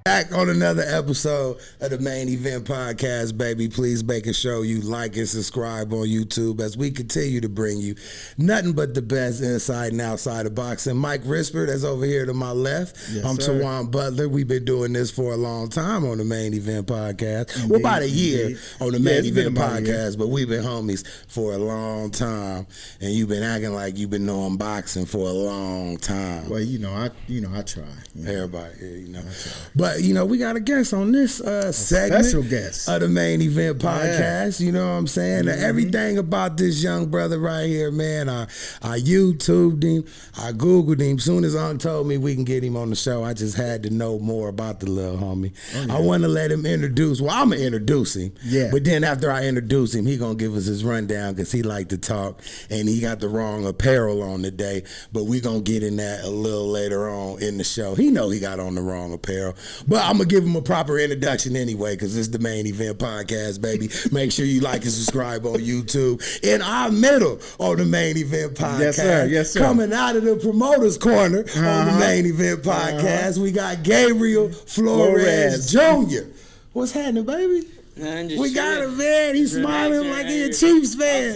Back on another episode of the Main Event Podcast, baby. Please make sure you like and subscribe on YouTube as we continue to bring you nothing but the best inside and outside of boxing. Mike Risper, that's over here to my left. Yes, I'm sir. Tawan Butler. We've been doing this for a long time on the Main Event Podcast. Well, about a year on the Main Event Podcast, but we've been homies for a long time. And you've been acting like you've been knowing boxing for a long time. Well, I try. Everybody, But we got a guest on this segment, special guest of the Main Event Podcast. You know what I'm saying? Everything about this young brother right here, man. I YouTubed him, I Googled him. Soon as Unc told me we can get him on the show, I just had to know more about the little homie. I want to let him introduce. Well, I'm gonna introduce him. Yeah. But then after I introduce him, he gonna give us his rundown because he like to talk, and he got the wrong apparel on today. But we gonna get in that a little later on in the show. He know he got on the wrong apparel. But I'm going to give him a proper introduction anyway because it's the Main Event Podcast, baby. Make sure you like and subscribe on YouTube. In our middle on the Main Event Podcast. Yes, sir. Coming out of the promoter's corner on the Main Event Podcast, we got Gabriel Flores Jr. What's happening, baby? We got him, man. He's smiling like he a Chiefs fan.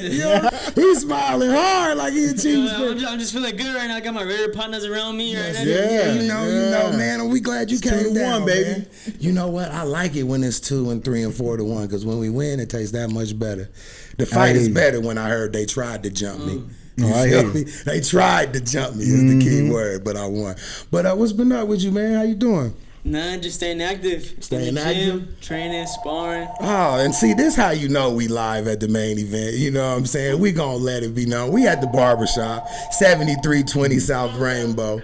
He's smiling hard like he a Chiefs fan. I'm just feeling good right now. I got my rare partners around me right now. You know, man. And we glad you came down, baby. Man. You know what? I like it when it's 2 and 3 and 4 to 1 because when we win, it tastes that much better. The fight is better when I heard they tried to jump me. You feel me? They tried to jump me is the key word, but I won. But what's been up with you, man? How you doing? Nah, just staying active. Staying active? Training, sparring. Oh, and see, this how you know we live at the Main Event. You know what I'm saying? We gonna let it be known. We at the barbershop, 7320 South Rainbow.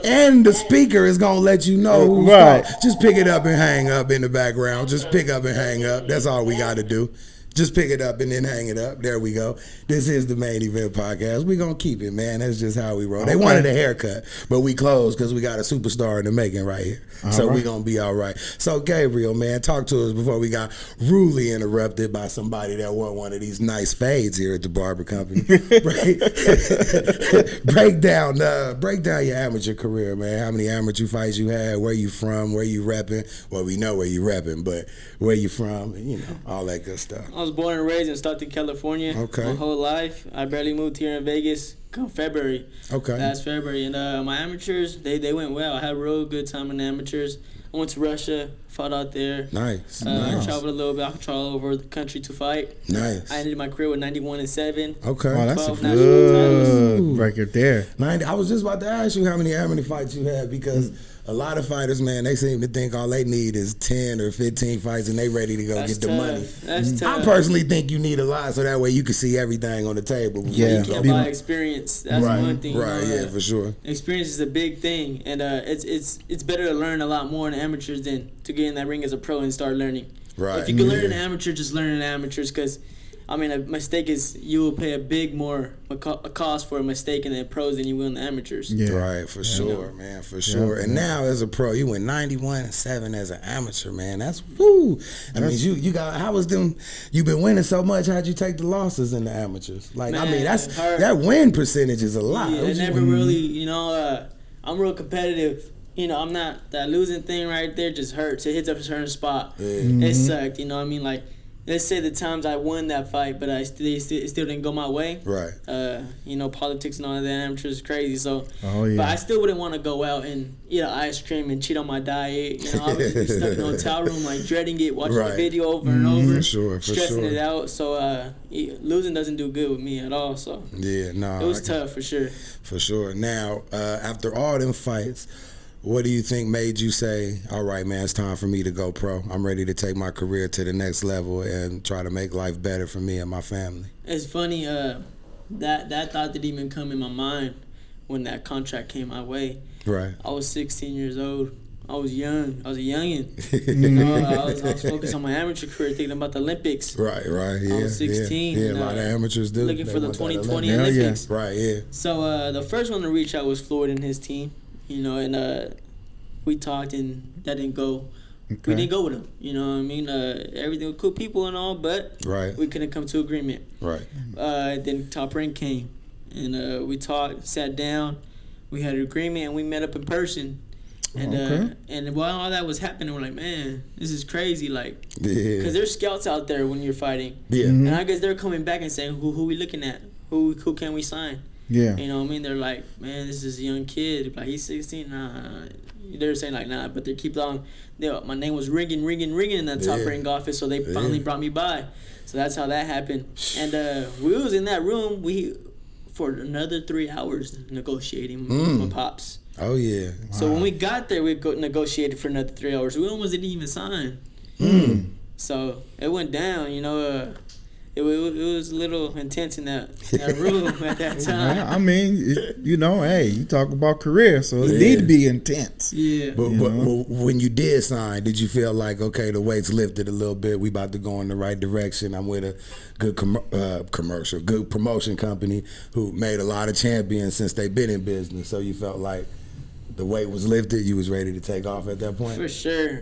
And the speaker is gonna let you know who's right. Just pick it up and hang up in the background. Just pick up and hang up. That's all we gotta do. Just pick it up and then hang it up. There we go. This is the Main Event Podcast. We gonna keep it, man. That's just how we roll. Okay. They wanted a haircut, but we closed because we got a superstar in the making right here. So we gonna be all right. So Gabriel, man, talk to us before we got rudely interrupted by somebody that won one of these nice fades here at the barber company. break down your amateur career, man. How many amateur fights you had? Where you from? Where you repping? Well, we know where you repping, but where you from? All that good stuff. I was born and raised in Stockton, California. Okay. My whole life. I barely moved here in Vegas come February. Okay. Last February. And my amateurs, they went well. I had a real good time in the amateurs. I went to Russia, fought out there. Nice. Traveled a little bit. I could travel all over the country to fight. Nice. I ended my career with 91-7. Okay. Oh, that's a good record there. 90. I was just about to ask you how many fights you had because a lot of fighters, man, they seem to think all they need is 10 or 15 fights and they ready to go get the money. That's tough. I personally think you need a lot so that way you can see everything on the table. You can't buy experience. That's one thing. Right, yeah, for sure. Experience is a big thing, and it's better to learn a lot more in amateurs than to get in that ring as a pro and start learning. Right. If you can learn in amateur, just learn in amateurs because a mistake is you will pay a cost for a mistake in the pros than you will in the amateurs. Yeah. Right, for sure, man, for sure. And now as a pro, you went 91-7 as an amateur, man. That's woo. You got how was them? You've been winning so much. How'd you take the losses in the amateurs? Like, man, that's hard. That win percentage is a lot. Yeah, I never really, I'm real competitive. I'm not that losing thing right there. Just hurts. It hits up a certain spot. Yeah. It sucked. Like. Let's say the times I won that fight, but it still didn't go my way. Right. Politics and all that amateur is crazy. So, but I still wouldn't want to go out and eat ice cream and cheat on my diet. I would be stuck in a hotel room, like dreading it, watching the video over and over, stressing it out. So, losing doesn't do good with me at all. So, it was tough for sure. For sure. Now, after all them fights, what do you think made you say, all right, man, it's time for me to go pro. I'm ready to take my career to the next level and try to make life better for me and my family? It's funny, that thought didn't even come in my mind when that contract came my way. Right. I was 16 years old. I was young. I was a youngin'. I was focused on my amateur career, thinking about the Olympics. Right, yeah. I was 16. Yeah, a lot of amateurs do. Looking for the 2020 Olympics. Yeah. Right, yeah. So the first one to reach out was Floyd and his team. And we talked and that didn't go. Okay. We didn't go with him. Everything was cool people and all, but we couldn't come to agreement. Right. Then Top Rank came, and we talked, sat down, we had an agreement, and we met up in person. And and while all that was happening, we're like, man, this is crazy, like, because there's scouts out there when you're fighting. Yeah. And I guess they're coming back and saying, who we looking at? Who can we sign? Yeah. You know what I mean? They're like, man, this is a young kid. Like, he's 16. Nah. They're saying like, nah, but they keep on. My name was ringing in the top rank office, so they finally brought me by. So that's how that happened. And we was in that room for another 3 hours negotiating with my pops. Oh yeah. Wow. So when we got there, we negotiated for another 3 hours. We almost didn't even sign. So it went down. You know, it was a little intense in that room at that time. I mean, you know, hey, you talk about career, so it need to be intense. Yeah. But when you did sign, did you feel like, okay, the weight's lifted a little bit, we about to go in the right direction? I'm with a good good promotion company who made a lot of champions since they've been in business. So you felt like the weight was lifted, you was ready to take off at that point? For sure.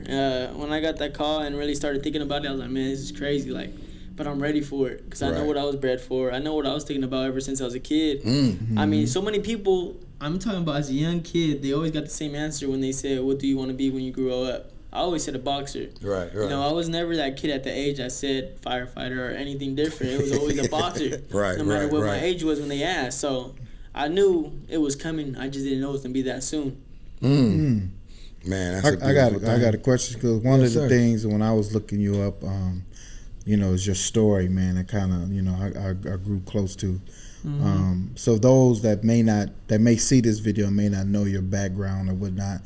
When I got that call and really started thinking about it, I was like, man, this is crazy. Like, but I'm ready for it because I know what I was bred for. I know what I was thinking about ever since I was a kid. I mean, so many people, I'm talking about as a young kid, they always got the same answer when they said, what do you want to be when you grow up? I always said a boxer. Right. You know, I was never that kid at the age I said firefighter or anything different. It was always a boxer. No matter what my age was when they asked. So I knew it was coming. I just didn't know it was going to be that soon. Man, that's I got a question because one of the things when I was looking you up, you know, is your story, man. I kind of, you know, I grew close to. So those that may see this video may not know your background or whatnot,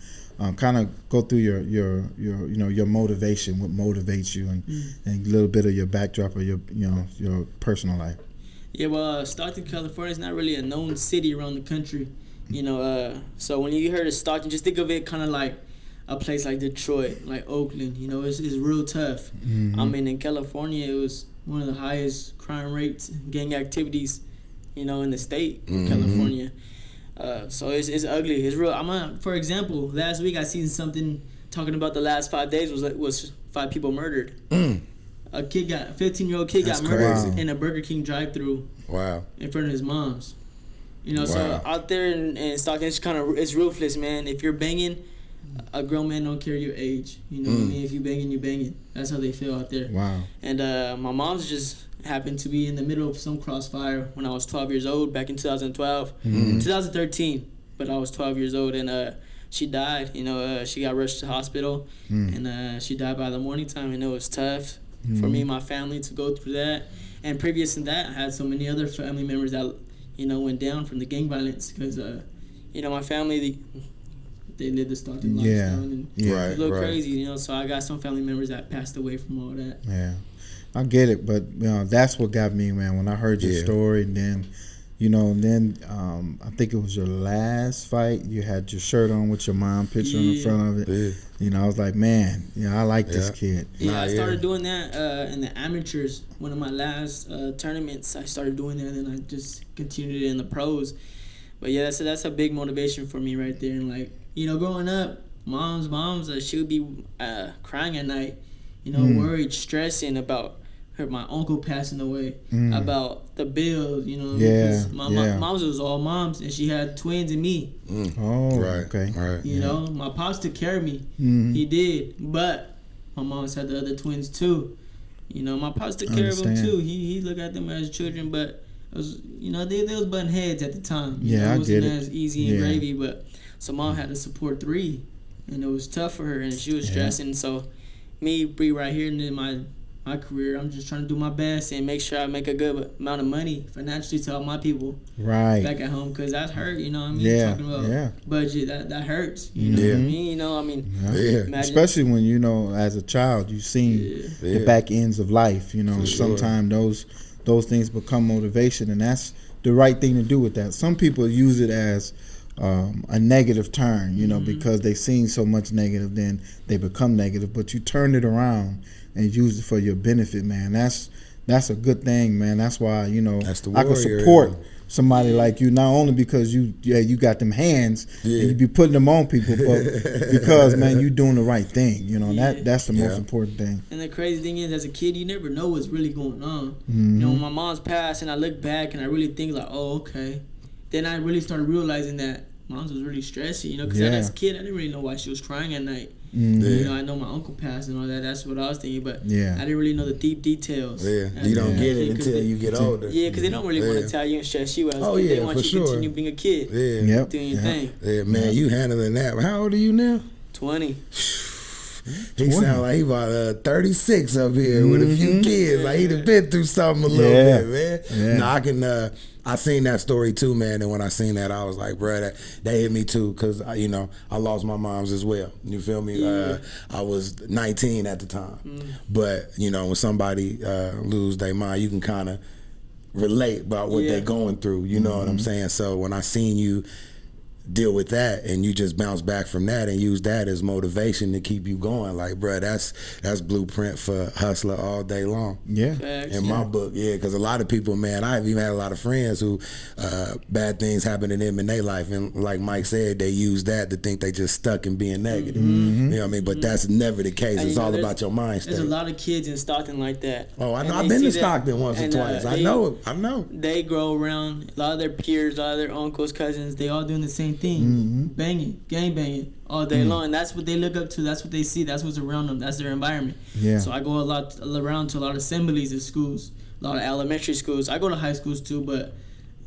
kind of go through your you know, your motivation, what motivates you, and a little bit of your backdrop of your, you know, your personal life. Yeah, well, Stockton, California is not really a known city around the country, you know. So when you heard of Stockton, just think of it kind of like a place like Detroit, like Oakland. You know, it's real tough. I mean, in California, it was one of the highest crime rates, gang activities, you know, in the state, California. So it's ugly. It's real. For example, last week I seen something talking about the last 5 days was 5 people murdered. A 15-year-old kid got murdered in a Burger King drive-through. Wow. In front of his mom's. You know, so out there in Stockton, it's ruthless, man. If you're banging, a grown man don't care your age. You know what I mean? If you banging, you banging. That's how they feel out there. Wow. And my mom's just happened to be in the middle of some crossfire when I was 12 years old back in 2012. 2013, but I was 12 years old, and she died. You know, she got rushed to the hospital, and she died by the morning time, and it was tough for me and my family to go through that. And previous to that, I had so many other family members that, you know, went down from the gang violence because, you know, my family, they lived the Stockton lifestyle, and it was a little crazy, you know. So I got some family members that passed away from all that. Yeah, I get it, but you know, that's what got me, man. When I heard your story, and then, you know, and then I think it was your last fight. You had your shirt on with your mom picture in the front of it. You know, I was like, man, you know, I like this kid. Yeah, I started doing that in the amateurs. One of my last tournaments, I started doing that, and then I just continued it in the pros. But yeah, that's a big motivation for me right there. And like, you know, growing up, moms, she would be crying at night, you know, worried, stressing about my uncle passing away, about the bills, you know, because my mom's was all moms, and she had twins and me. Oh, okay. You know, my pops took care of me. He did, but my mom's had the other twins too. You know, my pops took care of them too. He looked at them as children, but it was, you know, they was butting heads at the time. You know, it wasn't as easy and gravy, but so mom had to support 3, and it was tough for her, and she was stressing. So me be right here in my career, I'm just trying to do my best and make sure I make a good amount of money financially to help my people back at home, because that's hurt, you know what I mean? Talking about budget, that hurts, you know what I mean? You know, I mean, especially when, you know, as a child, you've seen the back ends of life, you know, sometimes those things become motivation, and that's the right thing to do with that. Some people use it as a negative turn, you know, because they've seen so much negative, then they become negative, but you turn it around and use it for your benefit, man. That's a good thing, man. That's why, you know, I can support somebody like you, not only because you got them hands and you be putting them on people, but because, man, you doing the right thing, you know. That's the most important thing. And the crazy thing is, as a kid, you never know what's really going on. You know, when my mom's passed and I look back and I really think like, oh, okay. Then I really started realizing that Mom's was really stressy, you know, because as a kid, I didn't really know why she was crying at night. You know, I know my uncle passed and all that. That's what I was thinking, but I didn't really know the deep details. Yeah, you don't get it until you get older. Yeah, because they don't really want to tell you and stress you out. They want you to continue being a kid. Doing your thing. Yeah, man, you handling that. How old are you now? 20. He sound like he about 36 up here with a few kids. Like he done been through something a little bit, man. No, I seen that story too, man. And when I seen that, I was like, bro, that hit me too, because you know, I lost my moms as well. You feel me? I was 19 at the time, but you know, when somebody lose their mom, you can kind of relate about what they're going through. You know what I'm saying? So when I seen you deal with that and you just bounce back from that and use that as motivation to keep you going, like, bro, that's blueprint for hustler all day long. In my book, because a lot of people, man, I've even had a lot of friends who bad things happen to them in their life, and like Mike said, they use that to think they just stuck in being negative. You know what I mean? But that's never the case. It's all about your mind state. There's a lot of kids in Stockton like that. Oh, I know. I've been to Stockton once or twice. I know. They grow around a lot of their peers, a lot of their uncles, cousins. They all doing the same thing, banging, gang banging all day long. And that's what they look up to. That's what they see. That's what's around them. That's their environment. So I go around to a lot of assemblies at schools, a lot of elementary schools. I go to high schools too, but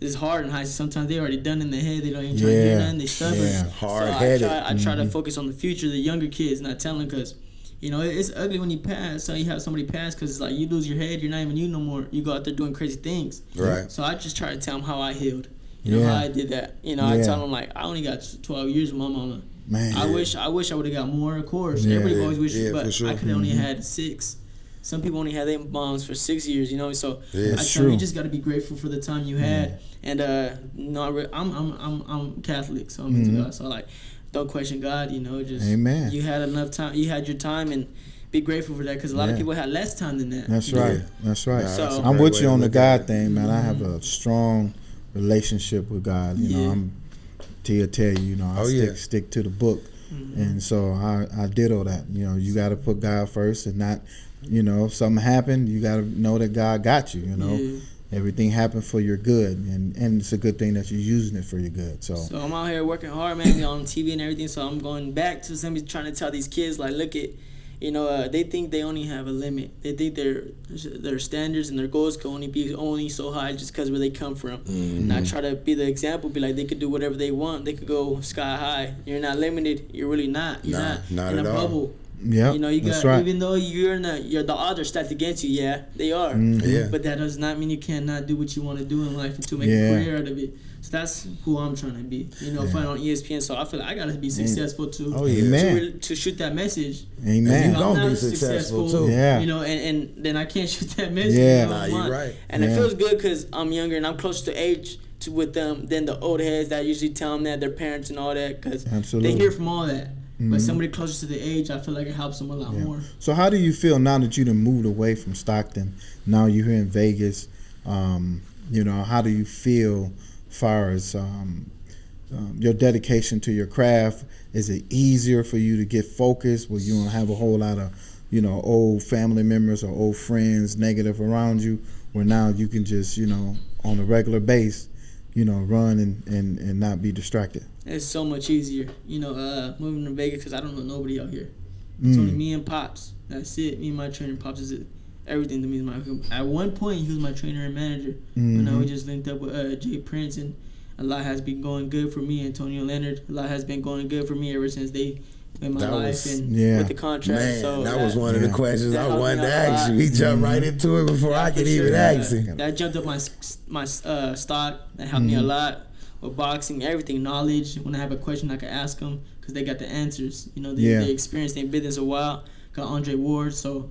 it's hard in high school. Sometimes they already done in the head. They don't even try to hear nothing. They stubborn. Hard-headed. So I try to focus on the future, the younger kids, not telling, because you know, it's ugly when you pass. So you have somebody pass, because it's like you lose your head. You're not even you no more. You go out there doing crazy things. Right. So I just try to tell them how I healed. You know, how I did that. You know, I tell them, like, I only got 12 years with my mama. Man. I wish I would have got more, of course. Everybody always wishes, but sure. I could have only had 6. Some people only had their moms for 6 years, you know. So I tell true. them, you just got to be grateful for the time you had. And I'm Catholic, so I'm into God. So like, don't question God, you know. Just you had enough time. You had your time, and be grateful for that, because a lot of people had less time than that. That's right. That's right. So I'm with you on the God thing, man. I have a strong relationship with God. You know, I'm to tell you, you know, I stick to the book, and so I did all that. You know, you got to put God first, and not, you know, if something happened, you got to know that God got you. You know, everything happened for your good, and it's a good thing that you're using it for your good. So I'm out here working hard, man, on TV and everything. So I'm going back to somebody trying to tell these kids, like, look at. You know, they think they only have a limit. They think their standards and their goals can only be so high just because where they come from. And I try to be the example, be like, they could do whatever they want. They could go sky high. You're not limited. You're really not. You're not in a bubble. Yeah, you know, you got even though you're the odds stacked against you. Yeah, they are. But that does not mean you cannot do what you want to do in life and to make a career out of it. So that's who I'm trying to be. You know, fight on ESPN. So I feel like I gotta be successful too. To shoot that message. You're gonna be successful too. You know, and then I can't shoot that message. You're right. And it feels good because I'm younger and I'm closer to age with them than the old heads that usually tell them that, their parents and all that, because they hear from all that. But somebody closer to the age, I feel like it helps them a lot more. So how do you feel now that you done moved away from Stockton? Now you're here in Vegas. You know, how do you feel as far as your dedication to your craft? Is it easier for you to get focused where you don't have a whole lot of, you know, old family members or old friends negative around you, where now you can just, you know, on a regular base, you know, run and not be distracted? It's so much easier, you know, moving to Vegas, because I don't know nobody out here. It's only me and Pops. That's it. Me and my trainer. Pops is everything to me. At one point, he was my trainer and manager. But now we just linked up with Jay Prince, and a lot has been going good for me. Antonio Leonard, a lot has been going good for me ever since they in my life and with the contract. Man, so that was one of the questions I wanted to ask you. He jumped right into it before I could even ask him. That jumped up my stock. That helped me a lot with boxing, everything, knowledge. When I have a question, I can ask them because they got the answers. You know, they experienced, they've been this a while. Got Andre Ward, so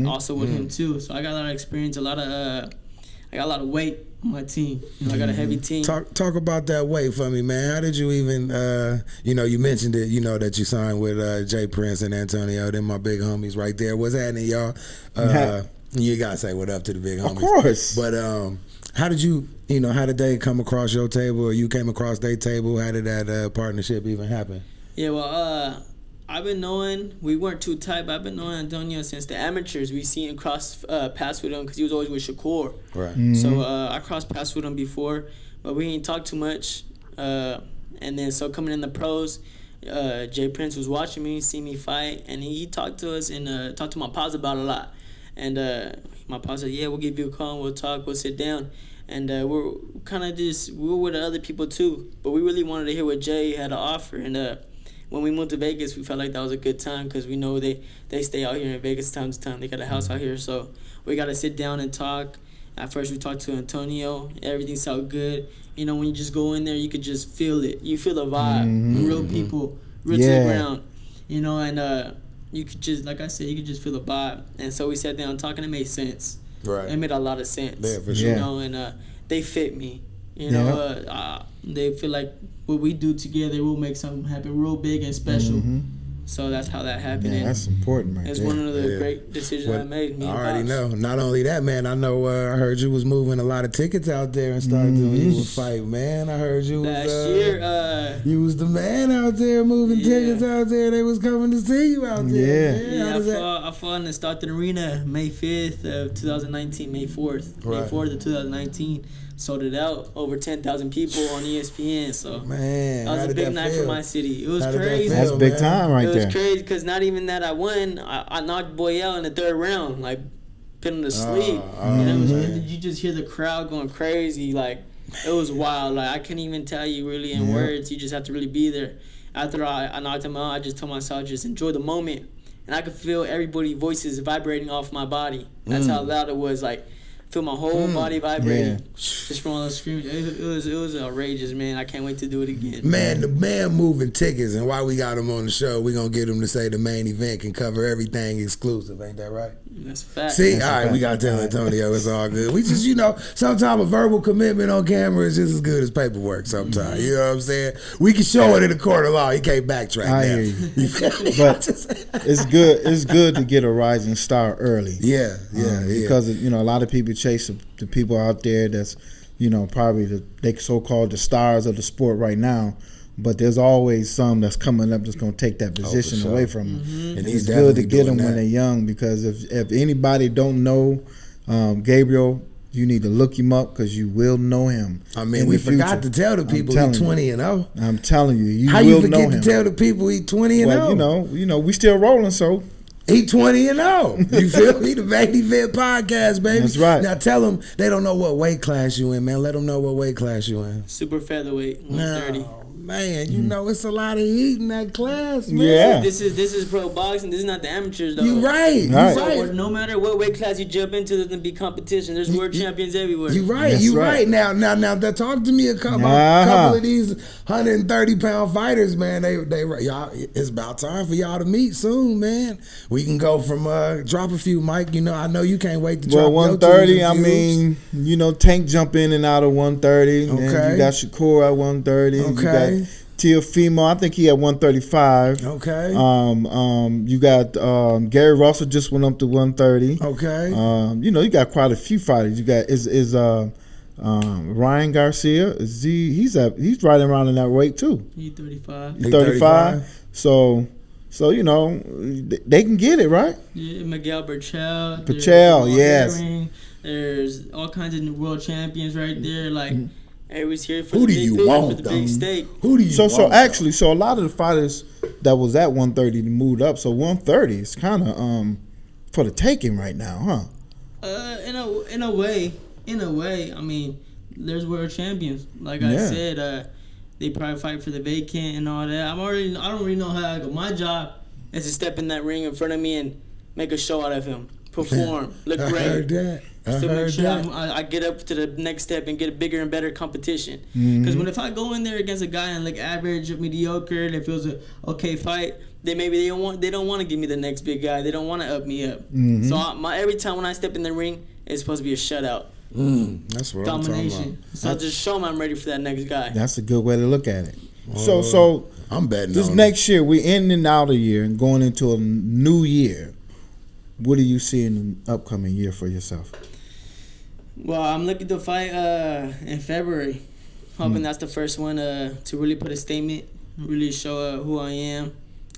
also with him too. So I got a lot of experience, I got a lot of weight on my team. You know, I got a heavy team. Talk about that weight for me, man. How did you even, you know, you mentioned it, you know, that you signed with Jay Prince and Antonio. Them my big homies right there. What's happening, y'all? You got to say what up to the big homies. Of course. But how did you know, how did they come across your table or you came across their table? How did that partnership even happen? Yeah, well, I've been knowing, we weren't too tight, but I've been knowing Antonio since the amateurs. We seen cross paths with him because he was always with Shakur. Right. So I crossed paths with him before, but we ain't talked too much. And then so coming in the pros, Jay Prince was watching me, see me fight, and he talked to us and talked to my pops about it a lot. And my pops said, yeah, we'll give you a call, we'll talk, we'll sit down. And we're kind of we were with other people too, but we really wanted to hear what Jay had to offer. And when we moved to Vegas, we felt like that was a good time because we know they stay out here in Vegas time to time. They got a house out here, so we got to sit down and talk. At first, we talked to Antonio. Everything sounded good. You know, when you just go in there, you could just feel it. You feel the vibe. Real people, real to the ground. You know, and you could just, like I said, you could just feel the vibe. And so we sat down talking. It made sense. Right. It made a lot of sense. Yeah, for sure. You know, and they fit me. You know, they feel like what we do together will make something happen real big and special. So that's how that happened. Yeah, that's important, right? It's one of the great decisions I made. I already know. Not only that, man. I know. I heard you was moving a lot of tickets out there and started doing you a fight, man. I heard you last was, year. You was the man out there moving tickets out there. They was coming to see you out there. I fought in the Stockton Arena May 5th of 2019, May 4th. May 4th of 2019. Sold it out. Over 10,000 people on ESPN. So man, that was a big night for my city. It was crazy. That's big time right there. It was crazy because not even that I won. I knocked boy out in the third round, like put him to sleep. You just hear the crowd going crazy. Like it was wild. Like I can't even tell you really in words. You just have to really be there. After I knocked him out, I just told myself just enjoy the moment, and I could feel everybody's voices vibrating off my body. That's how loud it was. Like. Feel my whole body vibrating just from all those screams. It was outrageous, man. I can't wait to do it again. Man, the man moving tickets, and while we got him on the show, we gonna get him to say the main event can cover everything exclusive. Ain't that right? That's a fact. See, all right, we gotta tell Antonio it's all good. We just, sometimes a verbal commitment on camera is just as good as paperwork. Sometimes, you know what I'm saying? We can show it in the court of law. He can't backtrack. I hear you. But it's good. It's good to get a rising star early. Yeah. Because a lot of people chase the people out there that's, probably they so-called the stars of the sport right now. But there's always some that's coming up that's going to take that position away from them. And it's good to get them when they're young because if anybody don't know Gabriel, you need to look him up because you will know him. I mean, we forgot to tell the people he's 20-0. I'm telling you, How you forget to tell the people he's 20-0? Well, we still rolling, so. He 20-0. You feel me? The Main Event Podcast, baby. That's right. Now tell them they don't know what weight class you in, man. Let them know what weight class you in. Super featherweight, 130. No, man, you know it's a lot of heat in that class, man. Yeah. This is pro boxing. This is not the amateurs, though. You right. So no matter what weight class you jump into, there's gonna be competition. There's world champions everywhere. You right. You right. Now, talk to me a couple of these 130-pound fighters, man. They y'all. It's about time for y'all to meet soon, man. We can go from drop a few, Mike. I know you can't wait to drop. Well, 130. I mean, Tank jump in and out of 130. Okay. And you got Shakur at 130. Okay. You got Teofimo, I think he at 135. Okay. You got Gary Russell just went up to 130. Okay. You got quite a few fighters. You got Ryan Garcia. He's right around in that weight too. He's 35. 35. So they can get it, right? Yeah, Miguel Berchel. Yes. There's all kinds of world champions right there. Like. Everybody's here for Who the do big you picture, want, for the big stake. Who do you want? So a lot of the fighters that was at 130 moved up. So 130 is kind of for the taking right now, huh? In a way. I mean, there's world champions. Like I said, they probably fight for the vacant and all that. I don't really know how I go. My job is to step in that ring in front of me and make a show out of him, perform, look great. I heard that. I get up to the next step and get a bigger and better competition. Because if I go in there against a guy and look average or mediocre and it feels an okay fight, then maybe they don't want to give me the next big guy. They don't want to up me up. So every time when I step in the ring, it's supposed to be a shutout. That's what domination. I'm talking about. So just show them I'm ready for that next guy. That's a good way to look at it. So I'm betting this on next year, we're ending out a year and going into a new year. What do you see in the upcoming year for yourself? Well, I'm looking to fight in February. Hoping that's the first one to really put a statement, really show who I am.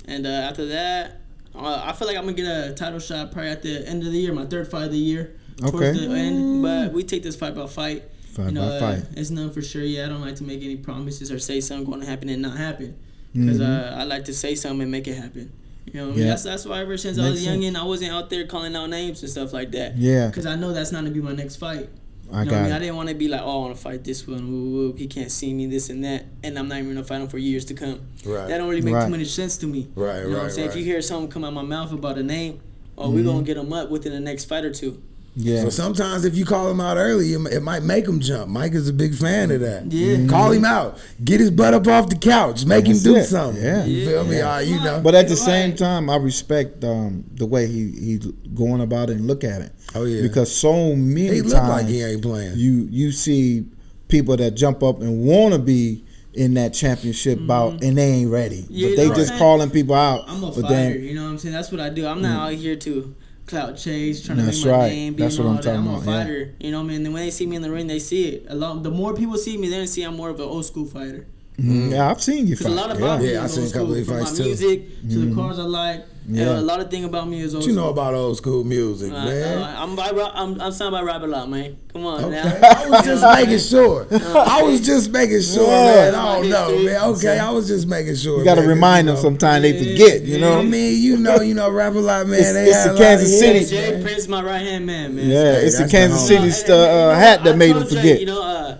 And after that, I feel like I'm going to get a title shot probably at the end of the year, my third fight of the year. Towards the end. But we take this fight by fight. Fight by fight. It's known for sure. Yeah, I don't like to make any promises or say something going to happen and not happen. Because I like to say something and make it happen. You know what I mean? That's why ever since I was a youngin', I wasn't out there calling out names and stuff like that. Yeah. Because I know that's not going to be my next fight. I didn't want to be like, oh, I want to fight this one. Woo, he can't see me, this and that. And I'm not even going to fight him for years to come. Right. That don't really make too much sense to me. Right, you know what I'm saying? If you hear something come out my mouth about a name, we're going to get him up within the next fight or two. Yeah. So sometimes if you call him out early, it might make him jump. Mike is a big fan of that. Yeah. Call him out. Get his butt up off the couch. Make him do something. Yeah. You feel me? You know. But at the same time, I respect the way he going about it and look at it. Oh yeah. Because so many he times look like he ain't playing. You see people that jump up and want to be in that championship bout and they ain't ready. Yeah, but they just calling people out. I'm a but fighter, you know what I'm saying? That's what I do. I'm not out here to clout chase, trying to make my name, That's what I'm talking I'm about. a fighter, you know what I mean? And when they see me in the ring, they see it. The more people see me, they see I'm more of an old school fighter. Yeah, I've seen you fight. Because a lot about me is I seen a old couple school. of From fights my too. music to the cars I like. Yeah. A lot of thing about me is old What you know school. about old school music, man? I'm signed by Rap a Lot, man. Come on Okay. now. I was just making sure. I was just making sure, man. I don't know, history. man. Okay, I was just making sure. You got to man, remind them sometimes they forget, you know? I mean, you know, Rap a Lot, man. It's the Kansas City. Jay Prince, my right hand man, man. Yeah, it's the that's Kansas the City hat that made him told Jay, forget. you know,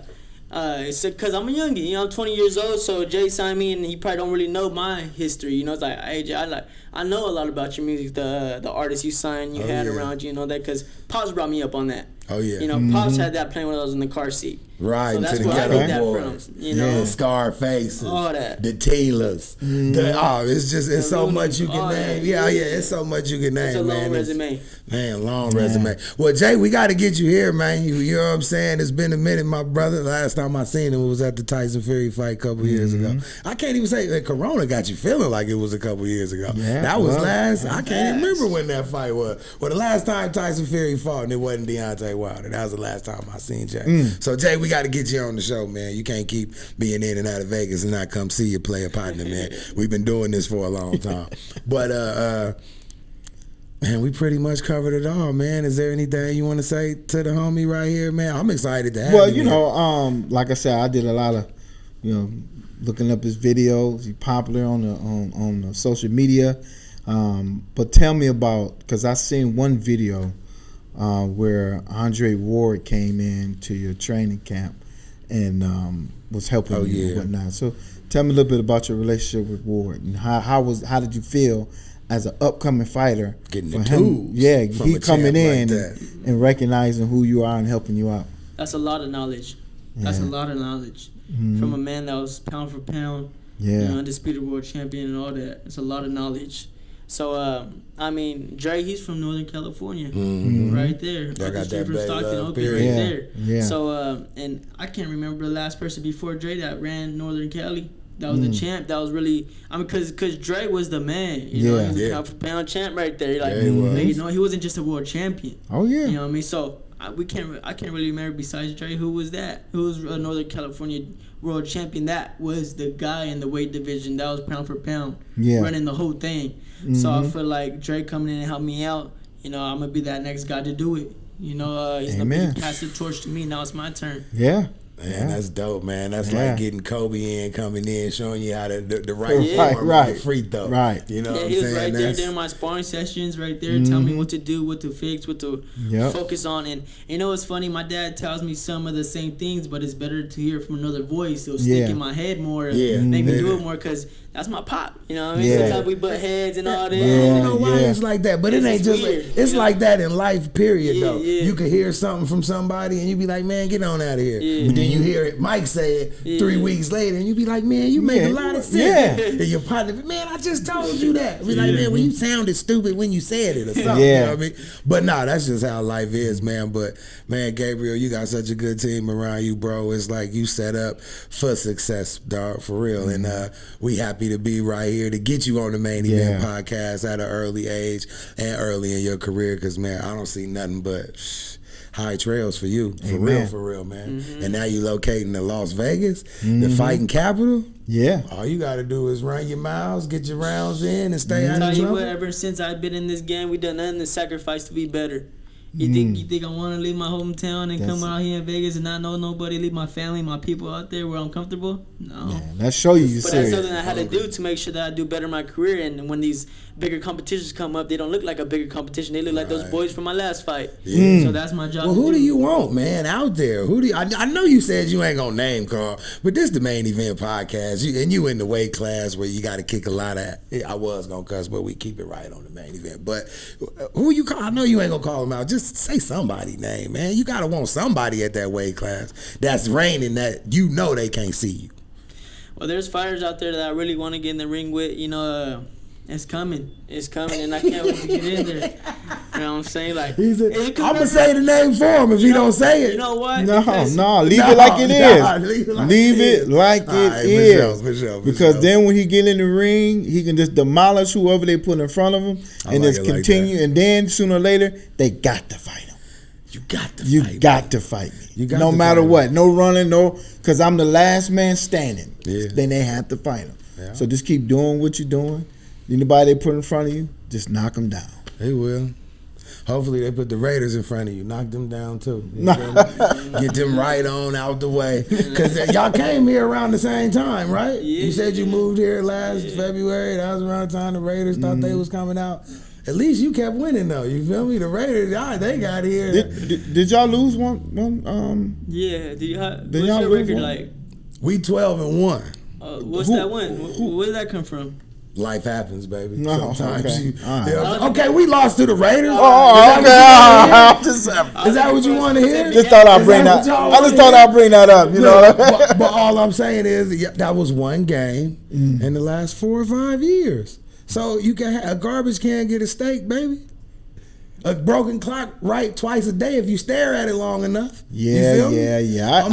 it's because I'm a youngin', you know, I'm 20 years old, so Jay signed me, and he probably don't really know my history, you know. It's like, hey, Jay, I know a lot about your music, the artists you signed, you had around you, you know that, because Pops brought me up on that. Oh yeah. You know, Pops had that playing when I was in the car seat. Right, So that's to the where I Ghetto get that Boys. from. You know, The Scarfaces, all that. the Taylors. It's so much you can all name. that. Yeah, it's so much you can name, It's a long man. resume. Man, long resume. Well, Jay, we got to get you here, man. You know what I'm saying? It's been a minute, my brother. Last time I seen him was at the Tyson Fury fight a couple years ago. I can't even say that Corona got you feeling like it was a couple years ago. Yeah, that was well, last. I can't even remember when that fight was. Well, the last time Tyson Fury fought, and it wasn't Deontay Wilder. That was the last time I seen Jay. So, Jay, we got to get you on the show, man. You can't keep being in and out of Vegas and not come see your player partner, man. We've been doing this for a long time. But, man, we pretty much covered it all, man. Is there anything you want to say to the homie right here, man? I'm excited to have Well, you. you know, like I said, I did a lot of, looking up his videos. He's popular on the social media. But tell me about, because I seen one video where Andre Ward came in to your training camp and was helping you and whatnot. So tell me a little bit about your relationship with Ward and how did you feel as an upcoming fighter? Getting the tools. Yeah, from he a coming champ in like and recognizing who you are and helping you out. That's a lot of knowledge. That's a lot of knowledge from a man that was pound for pound, undisputed world champion and all that. It's a lot of knowledge. So, I mean, Dre, he's from Northern California, right there. I got that from Bay Stockton, Love, Oakland, right period. there. Yeah. So, and I can't remember the last person before Dre that ran Northern Cali. That was the champ. That was really, because Dre was the man. You know, he was a pound for pound champ right there. Like, you know, he wasn't just a world champion. Oh yeah. You know what I mean? So I can't really remember besides Dre who was that. Who was a Northern California world champion? That was the guy in the weight division. That was pound for pound, running the whole thing. So I feel like Dre coming in and helping me out. You know, I'm gonna be that next guy to do it. You know, he's gonna pass the torch to me. Now it's my turn. Yeah. Man, that's dope, man. That's like getting Kobe coming in, showing you how to the right form, right free throw. Right. You know what I'm he was saying? right there during my sparring sessions, right there, telling me what to do, what to fix, what to focus on. And you know what's funny? My dad tells me some of the same things, but it's better to hear from another voice. It'll stick in my head more, make me do it more, because that's my pop. You know what I mean? Sometimes we butt heads and all that. I don't know why it's like that, but it ain't just weird, it's like that in life, period, though. Yeah. You could hear something from somebody and you be like, man, get on out of here. But then you hear it, Mike say it 3 weeks later, and you be like, man, you make a lot of sense. And your partner, man, I just told you that. Be like, man, well, you sounded stupid when you said it or something. You know what I mean? But nah, that's just how life is, man. But man, Gabriel, you got such a good team around you, bro. It's like you set up for success, dog, for real. And we happy to be right here to get you on the Main Event podcast at an early age and early in your career, because, man, I don't see nothing but high trails for you, for real, man. And now you locating in Las Vegas, the fighting capital. Yeah. All you got to do is run your miles, get your rounds in, and stay out of Tell you trouble. what, ever since I've been in this game, we done nothing to sacrifice to be better. You think I want to leave my hometown and come out here in Vegas and not know nobody, leave my family, my people out there where I'm comfortable? No. Yeah, let's show you But serious. that's something I had to do to make sure that I do better in my career. And when these bigger competitions come up, they don't look like a bigger competition. They look like those boys from my last fight. So that's my job. Well, who do you want, man, out there? Who do you, I know you said you ain't gonna name call, but this the main event podcast, and you in the weight class where you got to kick a lot of. I was gonna cuss, but we keep it right on the main event. But who you call? I know you ain't gonna call them out. Just say somebody's name, man. You gotta want somebody at that weight class that's reigning that you know they can't see you. Well, there's fighters out there that I really want to get in the ring with. It's coming, and I can't wait to get in there. You know what I'm saying? Like, I'm gonna say the name for him if he don't say it. You know what? Leave it like it is. Leave it like it is. For sure. Because then when he get in the ring, he can just demolish whoever they put in front of him and just continue. And then sooner or later, they got to fight him. You got to fight me. No matter what. No running, because I'm the last man standing. Yeah. Then they have to fight him. Yeah. So just keep doing what you're doing. Anybody they put in front of you, just knock them down. They will. Hopefully they put the Raiders in front of you. Knock them down too. Get them right on out the way. Because y'all came here around the same time, right? Yeah. You said you moved here last February. That was around the time the Raiders thought they was coming out. At least you kept winning though. You feel me? The Raiders, they got here. Did y'all lose one? Yeah. What's y'all your lose record one? like? We 12-1. What's that one? Where did that come from? Life happens, baby. No, Sometimes okay. okay, we lost to the Raiders. Is that what you want to hear? Just thought I'd bring that. I just thought I'd bring that up. You know. But all I'm saying is that was one game in the last 4 or 5 years. So you can have a garbage can get a steak, baby. A broken clock right twice a day if you stare at it long enough. Yeah. I'm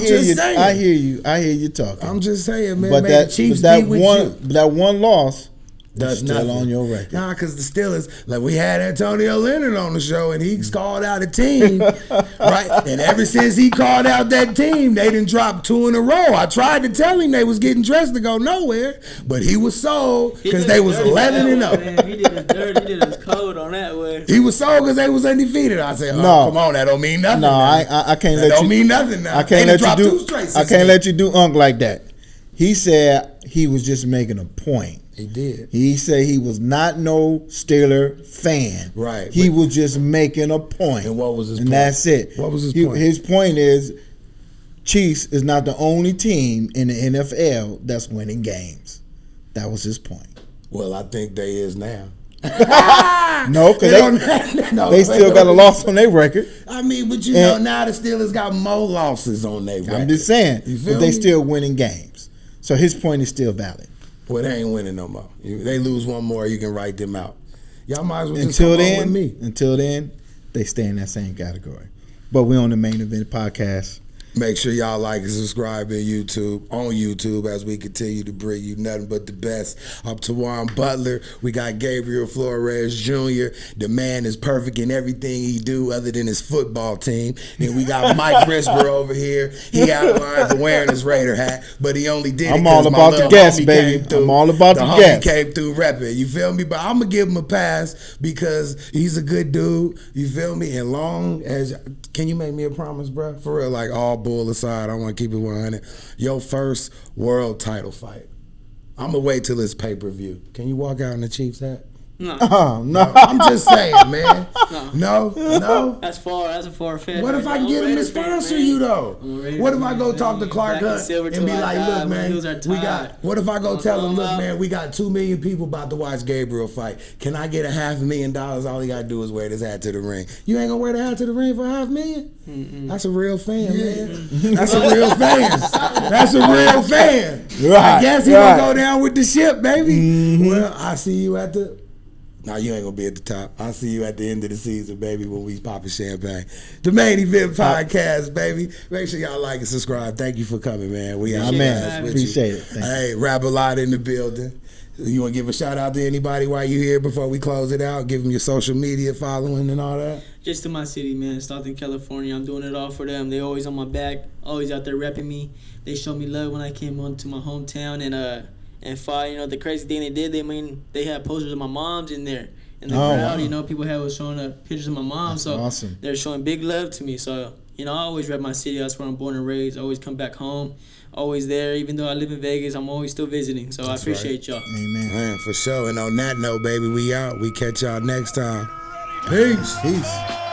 just saying. I hear you talking. I'm just saying, man. But that one loss does still nothing on your record. Nah, because the Steelers, like we had Antonio Leonard on the show and he called out a team, right? And ever since he called out that team, they done dropped 2 in a row. I tried to tell him they was getting dressed to go nowhere, but he was sold because they was 11-0. He did his dirty, he did his code on that way. He was sold because they was undefeated. I said, No. come on, that don't mean nothing. No, now. I can't That let don't you. mean nothing now. I can't They let you dropped do. 2 straight I since can't then. let you do like that. He said he was just making a point. He did. He said he was not no Steeler fan. Right. He was just making a point. And what was his and point? that's it. What was his point? His point is Chiefs is not the only team in the NFL that's winning games. That was his point. Well, I think they is now. No, because they still got a loss on their record. I mean, but you know, now the Steelers got more losses on their record. I'm just saying, You but feel they me? still winning games. So his point is still valid. Well, they ain't winning no more. They lose one more, you can write them out. Y'all might as well just come on with me. Until then, they stay in that same category. But we're on the Main Event Podcast. Make sure y'all like and subscribe on YouTube as we continue to bring you nothing but the best. I'm Tawan Butler. We got Gabriel Flores Jr. The man is perfect in everything he do other than his football team. And we got Mike Crisper over here. He outlines for wearing his Raider hat, but he only did it I'm all about the guests, baby. I'm all about the guests. He came through repping. You feel me? But I'm going to give him a pass because he's a good dude. You feel me? And long as... Can you make me a promise, bro? For real, like all bull aside, I want to keep it 100. Your first world title fight. I'm going to wait till it's pay-per-view. Can you walk out in the Chiefs hat? No. No. I'm just saying, man. No. That's a far fetch. What if I get him to sponsor you though? What if I go talk to Clark Hunt and be like, look, man, what if I go tell him, look, man, we got 2 million people about to watch Gabriel fight. Can I get $500,000? All he got to do is wear this hat to the ring. You ain't gonna wear the hat to the ring for $500,000? That's a real fan, man. That's a real fan. That's a real fan. Right, I guess he gonna go down with the ship, baby. Well, I see you at the... No, you ain't gonna be at the top. I'll see you at the end of the season, baby, when we popping champagne. The Main Event Podcast, baby. Make sure y'all like and subscribe. Thank you for coming, man. We out man. with Appreciate you. it. Thank Hey, Rap a Lot in the building. You want to give a shout out to anybody while you here before we close it out? Give them your social media following and all that. Just to my city, man, Stockton, California. I'm doing it all for them. They always on my back, always out there repping me. They showed me love when I came on to my hometown and fought. You know, the crazy thing they did, they had posters of my mom's in there. in the crowd. You know, people was showing up pictures of my mom. That's so awesome. They're showing big love to me. So, you know, I always rep my city. That's where I'm born and raised. I always come back home. Always there. Even though I live in Vegas, I'm always still visiting. So That's I appreciate y'all. Amen. Man, for sure. And on that note, baby, we out. We catch y'all next time. Peace. Peace.